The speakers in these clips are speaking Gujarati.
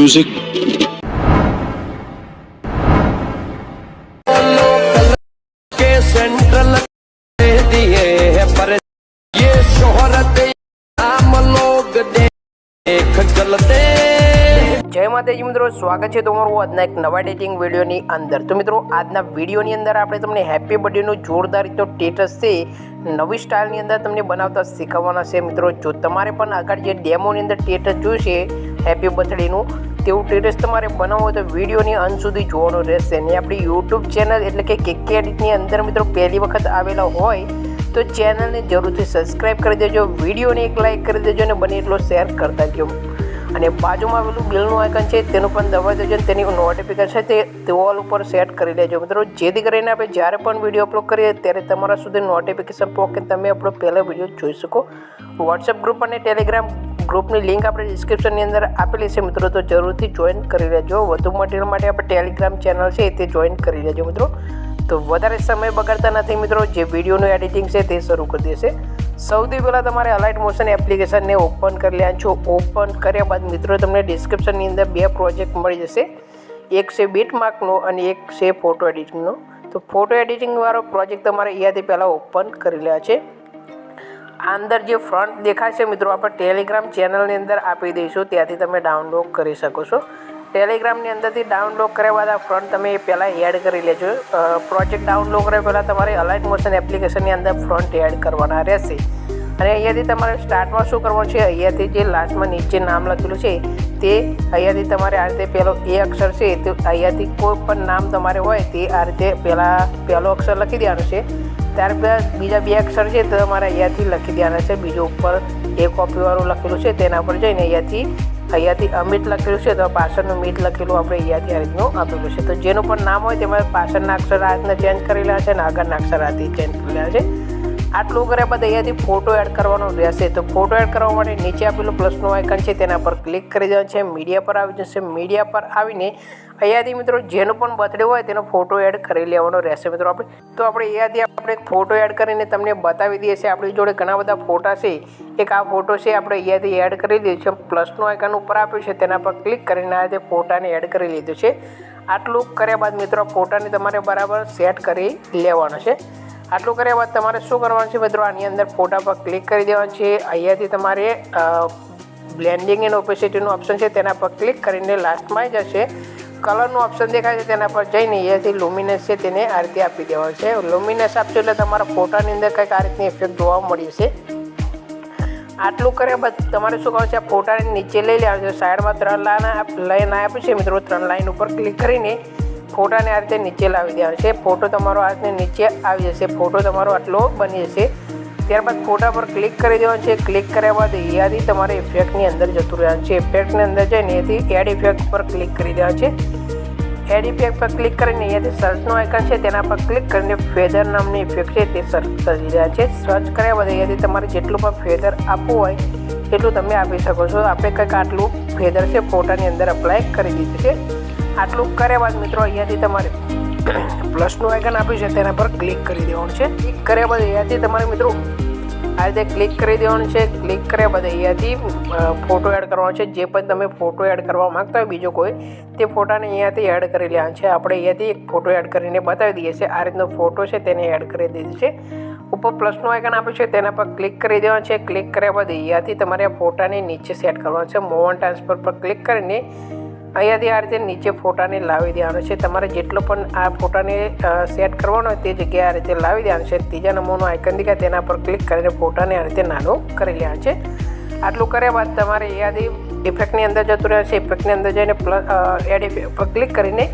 music. सेंट्रल दिए पर ये शोहरत आम लोग देख चलते। जय माताजी मित्रों, स्वागत है તમારું આજના એક નવા એડિટિંગ વિડીયોની અંદર। તો મિત્રો આજના વિડીયોની અંદર આપણે તમને હેપી બર્થડેનો જોરદાર રીતનો સ્ટેટસ છે નવી સ્ટાઇલની અંદર તમને બનાવતા શીખવવાના છે મિત્રો। જો તમારે પણ આગળ જે ડેમોની અંદર સ્ટેટસ જોયું છે હેપી બર્થડેનું તેવું સ્ટેટસ તમારે બનાવવું હોય તો વિડીયોની અંત સુધી જોવાનું રહેશે। અને આપણી યુટ્યુબ ચેનલ એટલે કે કેકે એડિટની અંદર મિત્રો પહેલી વખત આવેલા હોય તો ચેનલને જરૂરથી સબસ્ક્રાઈબ કરી દેજો, વિડીયોને એક લાઇક કરી દેજો અને બને એટલો શેર કરતા જજો। અને બાજુમાં આવેલું બેલનું આઇકન છે તેનું પણ દબાવી દેજો અને તેની નોટિફિકેશન છે તે ઓલ ઉપર સેટ કરી લેજો મિત્રો, જેથી કરીને આપણે જ્યારે પણ વિડીયો અપલોડ કરીએ ત્યારે તમારા સુધી નોટિફિકેશન પહોંચે, તમે આપણો પહેલો વિડીયો જોઈ શકો। વોટ્સએપ ગ્રુપ અને ટેલિગ્રામ ગ્રુપની લિંક આપણે ડિસ્ક્રિપ્શનની અંદર આપેલી છે મિત્રો, તો જરૂરથી જોઈન કરી લેજો। વધુ મટીરિયલ માટે આપણે ટેલિગ્રામ ચેનલ છે તે જોઈન કરી લેજો મિત્રો। તો વધારે સમય બગાડતા નથી મિત્રો, જે વિડીયોનું એડિટિંગ છે તે શરૂ કરી દેશે। સૌથી પહેલાં તમારે અલાઇટ મોશન એપ્લિકેશનને ઓપન કરી લેવાનું છો। ઓપન કર્યા બાદ મિત્રો તમને ડિસ્ક્રિપ્શનની અંદર બે પ્રોજેક્ટ મળી જશે, એક છે બીટમાર્કનો અને એક છે ફોટો એડિટિંગનો। તો ફોટો એડિટિંગવાળો પ્રોજેક્ટ તમારે અહીંયાથી પહેલાં ઓપન કરી લેવા છે। આ અંદર જે ફ્રન્ટ દેખાય છે મિત્રો આપણે ટેલિગ્રામ ચેનલની અંદર આપી દઈશું, ત્યાંથી તમે ડાઉનલોડ કરી શકો છો। ટેલિગ્રામની અંદરથી ડાઉનલોડ કર્યા બાદ આ ફ્રન્ટ તમે પહેલાં એડ કરી લેજો। પ્રોજેક્ટ ડાઉનલોડ કર્યા પહેલાં તમારે અલાઇટ મોશન એપ્લિકેશનની અંદર ફ્રન્ટ એડ કરવાના રહેશે। અને અહીંયાથી તમારે સ્ટાર્ટમાં શું કરવાનું છે, અહીંયાથી જે લાસ્ટમાં નીચે નામ લખેલું છે તે અહીંયાથી તમારે આ રીતે પહેલો એ અક્ષર છે તો અહીંયાથી કોઈ પણ નામ તમારે હોય તે આ રીતે પહેલો અક્ષર લખી દેવાનું છે। ત્યારબાદ બીજા બે અક્ષર છે તો તમારે અહીંયાથી લખી દેવાના છે। બીજું ઉપર એ કોપીવાળું લખેલું છે તેના પર જઈને અહીંયાથી અમિત લખેલું છે તો પાછળનું મીત લખેલું આપણે અહીંયાથી આ રીતનું આપેલું છે। તો જેનું પણ નામ હોય તેમાં પાછળના અક્ષર આ રીતના ચેન્જ કરી લેવા છે અને આગળના અક્ષર આથી ચેન્જ કરી લેવા છે। આટલું કર્યા બાદ અહીંયાથી ફોટો એડ કરવાનો રહેશે। તો ફોટો એડ કરવા માટે નીચે આપેલું પ્લસનું આઇકન છે તેના પર ક્લિક કરી દેવાનું છે, મીડિયા પર આવી જશે। મીડિયા પર આવીને અહીંયાથી મિત્રો જેનો પણ બર્થડે હોય તેનો ફોટો એડ કરી લેવાનો રહેશે મિત્રો। આપણે અહીંયાથી આપણે ફોટો એડ કરીને તમને બતાવી દઈએ છીએ। આપણી જોડે ઘણા બધા ફોટા છે, એક આ ફોટો છે આપણે અહીંયાથી એડ કરી દીધું છે, પ્લસનું આઇકન ઉપર આપ્યું છે તેના પર ક્લિક કરીને આ રીતે ફોટાને એડ કરી લીધું છે। આટલું કર્યા બાદ મિત્રો ફોટાને તમારે બરાબર સેટ કરી લેવાનો છે। આટલું કર્યા બાદ તમારે શું કરવાનું છે મિત્રો, આની અંદર ફોટા પર ક્લિક કરી દેવાનું છે। અહીંયાથી તમારે બ્લેન્ડિંગ એન્ડ ઓપેસિટીનું ઓપ્શન છે તેના પર ક્લિક કરીને લાસ્ટમાં જશે કલરનું ઓપ્શન દેખાય છે તેના પર જઈને અહીંયાથી લુમિનસ છે તેને આ રીતે આપી દેવાનું છે। લુમિનસ આપશો એટલે તમારા ફોટાની અંદર કંઈક આ રીતની ઇફેક્ટ જોવા મળી છે। આટલું કર્યા બાદ તમારે શું કરવાનું છે, આ ફોટાને નીચે લઈ લેવાનું છે। સાઈડમાં 3 લાઈન આપ્યું છે મિત્રો, 3 લાઈન ઉપર ક્લિક કરીને ફોટાને આ રીતે નીચે લાવી દેવાનો છે। ફોટો તમારો આ રીતે નીચે આવી જશે, ફોટો તમારો આટલો બની જશે। ત્યારબાદ ફોટા પર ક્લિક કરી દેવાનું છે। ક્લિક કર્યા બાદ અહીંયાથી તમારે ઇફેક્ટની અંદર જતું રહેવાનું છે। ઇફેક્ટની અંદર જઈને અહીંયાથી એડ ઇફેક્ટ પર ક્લિક કરી દેવાનું છે। એડ ઇફેક્ટ પર ક્લિક કરીને અહીંયાથી સર્ચનું આઇકન છે તેના પર ક્લિક કરીને ફેધર નામની ઇફેક્ટ છે તે સર્ચ કરી દેવાનું છે। સર્ચ કર્યા બાદ અહીંયાથી તમારે જેટલું પણ ફેધર આપવું હોય એટલું તમે આપી શકો છો। આપણે કંઈક આટલું ફેધર છે ફોટાની અંદર અપ્લાય કરી દીધું છે। આટલું કર્યા બાદ મિત્રો અહીંયાથી તમારે પ્લસનું આઇકન આપ્યું છે તેના પર ક્લિક કરી દેવાનું છે। ક્લિક કર્યા બાદ અહીંયાથી તમારે મિત્રો આ રીતે ક્લિક કરી દેવાનું છે। ક્લિક કર્યા બાદ અહીંયાથી ફોટો એડ કરવાનો છે। જે પણ તમે ફોટો એડ કરવા માગતા હોય બીજો કોઈ તે ફોટાને અહીંયાથી એડ કરી લેવાનો છે। આપણે અહીંયાથી એક ફોટો એડ કરીને બતાવી દઈએ છીએ। આ રીતનો ફોટો છે તેને એડ કરી દીધું છે। ઉપર પ્લસનું આઇકન આપ્યું છે તેના પર ક્લિક કરી દેવાનું છે। ક્લિક કર્યા બાદ અહીંયાથી તમારે આ ફોટાને નીચે સેટ કરવાનો છે। મૂવ ઓન ટ્રાન્સફર પર ક્લિક કરીને અહીંયાથી આ રીતે નીચે ફોટાને લાવી દેવાનો છે। તમારે જેટલો પણ આ ફોટાને સેટ કરવાનો હોય તે જગ્યાએ આ રીતે લાવી દેવાનો છે। ત્રીજા નંબરનું આઇકન દેખાય તેના પર ક્લિક કરીને ફોટાને આ રીતે નાનો કરી લેવાનો છે। આટલું કર્યા બાદ તમારે અહીંયાથી ઇફેક્ટની અંદર જતું રહે છે। ઇફેક્ટની અંદર જઈને એડ ઇફેક્ટ પર ક્લિક કરીને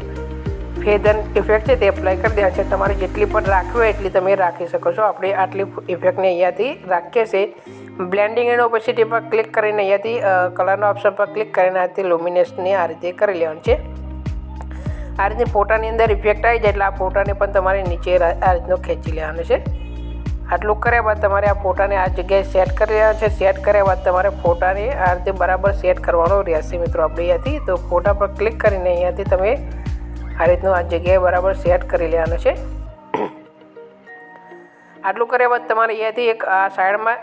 ફેધર ઇફેક્ટ છે તે એપ્લાય કરી દેવા છે। તમારે જેટલી પણ રાખવી હોય એટલી તમે રાખી શકો છો। આપણે આટલી ઇફેક્ટને અહીંયાથી રાખીએ છીએ। બ્લેન્ડિંગ એન્ડ ઓપેસિટી પર ક્લિક કરીને અહીંયાથી કલરના ઓપ્શન પર ક્લિક કરીને આથી લુમિનસને આ રીતે કરી લેવાનું છે। આ રીતે ફોટાની અંદર ઇફેક્ટ આવી જાય એટલે આ ફોટાને પણ તમારે નીચે આ રીતનો ખેંચી લેવાનો છે। આટલું કર્યા બાદ તમારે આ ફોટાને આ જગ્યાએ સેટ કરી લેવાનો છે। સેટ કર્યા બાદ તમારે ફોટાને આ રીતે બરાબર સેટ કરવાનો રહેશે મિત્રો। આપણે અહીંયાથી તો ફોટા પર ક્લિક કરીને અહીંયાથી તમે આ રીતનું આ જગ્યાએ બરાબર સેટ કરી લેવાનું છે। આટલું કર્યા બાદ તમારે અહીંયાથી એક આ સાઈડમાં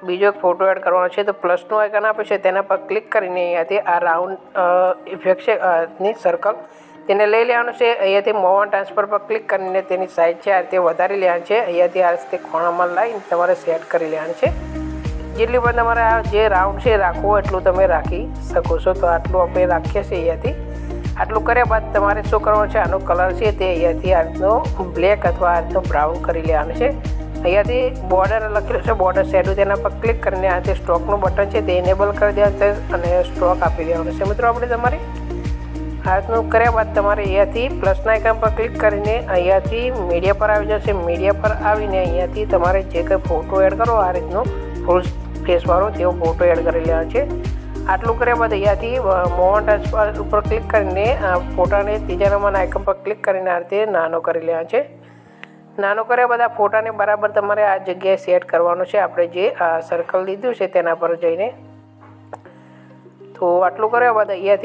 બીજો એક ફોટો એડ કરવાનો છે. તો પ્લસનું આઇકન આપે છે તેના પર ક્લિક કરીને અહીંયાથી આ રાઉન્ડ ઇફેક્ટ છે ની સર્કલ તેને લઈ લેવાનું છે. અહીંયાથી મોવ એન્ડ ટ્રાન્સફર પર ક્લિક કરીને તેની સાઇઝ છે આ રીતે વધારી લેવાની છે. અહીંયાથી આ રીતે ખૂણામાં લાવીને તમારે સેટ કરી લેવાનું છે. જેટલી પણ તમારે આ જે રાઉન્ડ છે રાખવો એટલું તમે રાખી શકો છો. તો આટલું આપણે રાખીએ છીએ અહીંયાથી. આટલું કર્યા બાદ તમારે શું કરવાનું છે, આનો કલર છે તે અહીંયાથી આ રીતનો બ્લેક અથવા આ રીતનો બ્રાઉન કરી લેવાનું છે. અહીંયાથી બોર્ડર લખેલું છે, બોર્ડર શેડો તેના પર ક્લિક કરીને આ જે સ્ટોકનું બટન છે તે ઇનેબલ કરી દેવાનું છે અને સ્ટોક આપી દેવાનો છે. મિત્રો આપણે તમારે આ રીતનું કર્યા બાદ તમારે અહીંયાથી પ્લસના આઇકન પર ક્લિક કરીને અહીંયાથી મીડિયા પર આવી જશે. મીડિયા પર આવીને અહીંયાથી તમારે જે કંઈ ફોટો એડ કરો આ રીતનો ફૂલ ફેસવાળો તેવો ફોટો એડ કરી લેવાનો છે. આટલું કર્યા બાદ અહીંયાથી મોવ એન્ડ ટ્રાન્સફર ઉપર ક્લિક કરીને આ ફોટાને ત્રીજા નંબરના આઇકન પર ક્લિક કરીને આ રીતે નાનો કરી લેવાનો છે. નાનો કર્યા બાદ આ ફોટાને બરાબર તમારે આ જગ્યાએ સેટ કરવાનો છે, આપણે જે સર્કલ લીધું છે તેના પર જઈને. તો આટલું કર્યા બાદ અહીંયાથી